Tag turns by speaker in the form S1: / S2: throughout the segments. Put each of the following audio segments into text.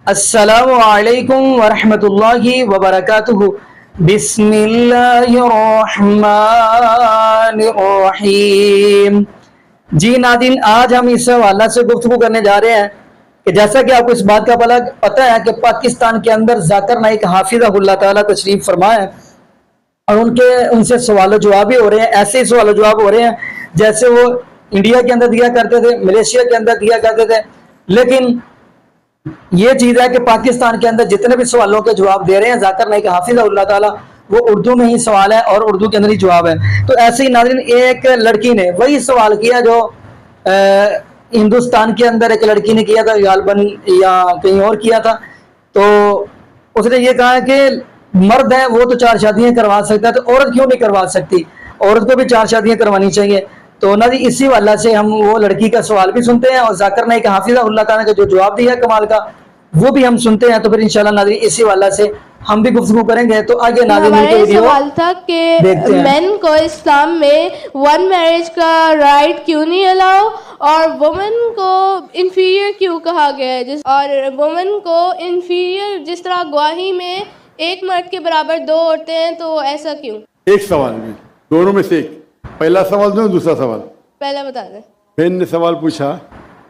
S1: السلام علیکم ورحمۃ اللہ وبرکاتہ. بسم اللہ الرحمن الرحیم. جی ناظرین، آج ہم اس حوالہ سے گفتگو کرنے جا رہے ہیں کہ جیسا کہ آپ کو اس بات کا پتہ ہے کہ پاکستان کے اندر ذاکر نائک حافظہ اللہ تعالیٰ تشریف فرما ہے، اور ان سے سوال و جواب بھی ہو رہے ہیں. ایسے ہی سوال و جواب ہو رہے ہیں جیسے وہ انڈیا کے اندر دیا کرتے تھے، ملیشیا کے اندر دیا کرتے تھے. لیکن یہ چیز ہے کہ پاکستان کے اندر جتنے بھی سوالوں کے جواب دے رہے ہیں ذاکر نائک حافظہ اللہ تعالیٰ، وہ اردو میں ہی سوال ہے اور اردو کے اندر ہی جواب ہے. تو ایسے ہی ناظرین، ایک لڑکی نے وہی سوال کیا جو ہندوستان کے اندر ایک لڑکی نے کیا تھا، غالباً یا کہیں اور کیا تھا. تو اس نے یہ کہا کہ مرد ہے وہ تو 4 شادیاں کروا سکتا ہے، تو عورت کیوں نہیں کروا سکتی؟ عورت کو بھی 4 شادیاں کروانی چاہیے. تو ناظرین، اسی والہ سے ہم وہ لڑکی کا سوال بھی سنتے ہیں اور ذاکر نائک حافظہ اللہ تعالیٰ نے جو جواب دیا کمال کا وہ بھی ہم سنتے ہیں. تو پھر انشاءاللہ ناظرین اسی والہ سے ہم بھی گفتگو کریں گے. تو آگے ناظرین
S2: ہمارا یہ
S1: ویڈیو
S2: سوال تھا کہ مین کو اسلام میں 1 میرج کا رائٹ کیوں نہیں الاؤ، اور وومن کو انفیریئر کیوں کہا گیا ہے، اور وومن کو انفیریئر جس طرح گواہی میں ایک مرد کے برابر 2 عورتیں ہیں، تو ایسا کیوں؟
S3: ایک سوال میں دونوں میں سے ایک. پہلا سوال دو، دوسرا سوال
S2: پہلا بتا دیں.
S3: بہن نے سوال پوچھا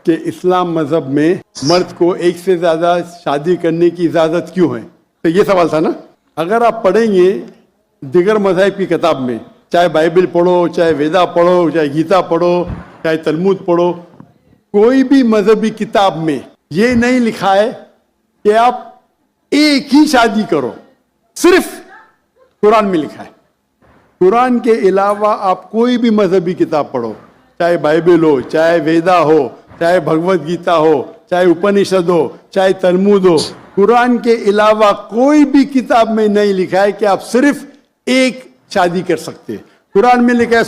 S3: کہ اسلام مذہب میں مرد کو ایک سے زیادہ شادی کرنے کی اجازت کیوں ہے. تو یہ سوال تھا نا. اگر آپ پڑھیں گے دیگر مذاہب کی کتاب میں، چاہے بائبل پڑھو، چاہے ویدا پڑھو، چاہے گیتا پڑھو، چاہے تلمود پڑھو، کوئی بھی مذہبی کتاب میں یہ نہیں لکھا ہے کہ آپ ایک ہی شادی کرو. صرف قرآن میں لکھا ہے. قرآن کے علاوہ آپ کوئی بھی مذہبی کتاب پڑھو، چاہے بائبل ہو، چاہے ویدا ہو، چاہے بھگوت گیتا ہو، چاہے اپنشد ہو، چاہے تلمود ہو، قرآن کے علاوہ کوئی بھی کتاب میں نہیں لکھا ہے کہ آپ صرف ایک شادی کر سکتے. قرآن میں لکھا ہے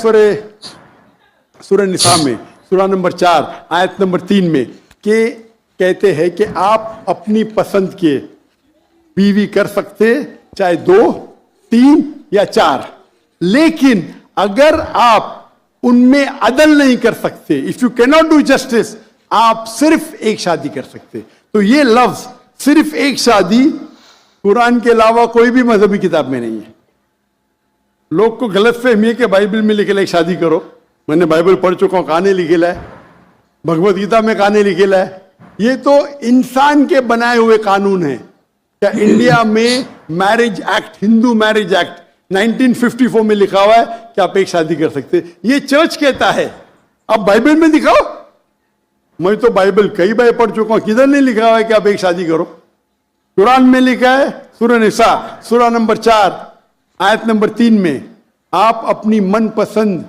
S3: سورہ نساء میں سورہ نمبر 4 آیت نمبر 3 میں کہ کہتے ہیں کہ آپ اپنی پسند کے بیوی کر سکتے، چاہے 2، 3 یا 4. لیکن اگر آپ ان میں عدل نہیں کر سکتے، if you cannot do justice، آپ صرف ایک شادی کر سکتے. تو یہ لفظ صرف ایک شادی قرآن کے علاوہ کوئی بھی مذہبی کتاب میں نہیں ہے. لوگ کو غلط فہمی ہے کہ بائبل میں لکھے شادی کرو. میں نے بائبل پڑھ چکا ہوں، کہاں نہیں لکھے ہے، بھگوت گیتا میں کہاں نہیں لکھے ہے. یہ تو انسان کے بنائے ہوئے قانون ہیں. کیا انڈیا میں میرج ایکٹ، ہندو میرج ایکٹ 1954 میں لکھا ہوا ہے کہ آپ ایک شادی کر سکتے. یہ چرچ کہتا ہے. اب بائبل میں دکھاؤ. میں تو بائبل کئی بار پڑھ چکا ہوں، کدھر نہیں لکھا ہوا ہے کہ آپ ایک شادی کرو. قرآن میں لکھا ہے سورہ نساء سورہ نمبر 4 آیت نمبر 3 میں آپ اپنی من پسند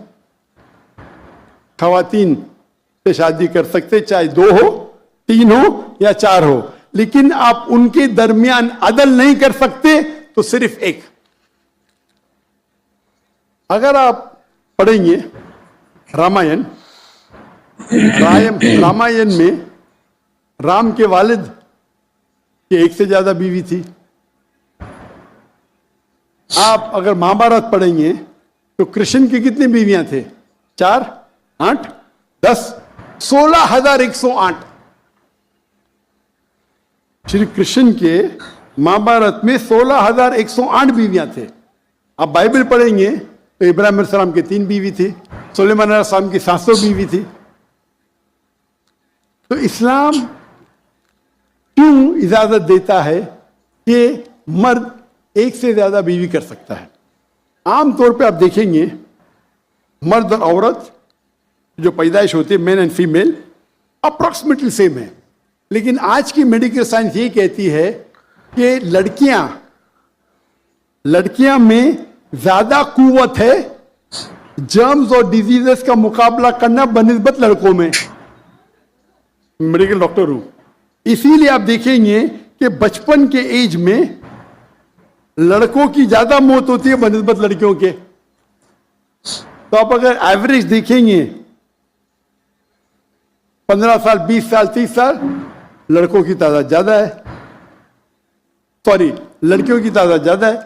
S3: خواتین سے شادی کر سکتے، چاہے 2 ہو، 3 ہو یا 4 ہو. لیکن آپ ان کے درمیان عدل نہیں کر سکتے، تو صرف ایک. اگر آپ پڑھیں گے رامائن میں رام کے والد کی ایک سے زیادہ بیوی تھی. آپ اگر مہابھارت پڑھیں گے تو کرشن کی کتنی بیویاں تھے؟ 4، 8، 10، 16,108. شری کرشن کے مہابھارت میں 16,108 بیویاں تھے. آپ بائبل پڑھیں گے تو ابراہیم علیہ السلام کی 3 بیوی تھی، سلیمان علیہ السلام کی 700 بیوی تھی. تو اسلام کیوں اجازت دیتا ہے کہ مرد ایک سے زیادہ بیوی کر سکتا ہے؟ عام طور پہ آپ دیکھیں گے مرد اور عورت جو پیدائش ہوتی ہے، مین اینڈ فیمیل، اپروکسیمیٹلی سیم ہے. لیکن آج کی میڈیکل سائنس یہ کہتی ہے کہ لڑکیاں میں زیادہ قوت ہے جرمز اور ڈیزیزز کا مقابلہ کرنا بنسبت لڑکوں میں. میڈیکل ڈاکٹر ہوں، اسی لیے آپ دیکھیں گے کہ بچپن کے ایج میں لڑکوں کی زیادہ موت ہوتی ہے بنسبت لڑکیوں کے. تو آپ اگر ایوریج دیکھیں گے 15 سال، 20 سال، 30 سال، لڑکوں کی تعداد زیادہ ہے، لڑکیوں کی تعداد زیادہ ہے.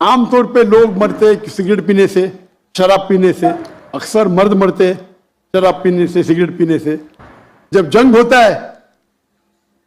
S3: عام طور پہ لوگ مرتے سگریٹ پینے سے، شراب پینے سے. اکثر مرد مرتے شراب پینے سے، سگریٹ پینے سے. جب جنگ ہوتا ہے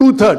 S3: 2/3।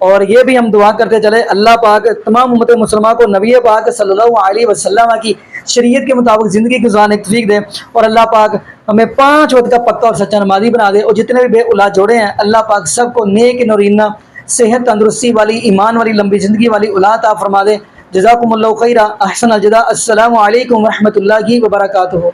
S1: اور یہ بھی ہم دعا کرتے چلے اللہ پاک تمام امت مسلمہ کو نبی پاک صلی اللہ علیہ وسلم کی شریعت کے مطابق زندگی گزارنے کی توفیق دے، اور اللہ پاک ہمیں 5 وقت کا پکا اور سچا نمازی بنا دے، اور جتنے بھی بے اولاد جوڑے ہیں اللہ پاک سب کو نیک نورینہ صحت تندرستی والی ایمان والی لمبی زندگی والی اولاد عطا فرما دے۔ جزاکم اللہ خیرہ، احسن الجزاء، السلام علیکم ورحمۃ اللہ وبرکاتہ۔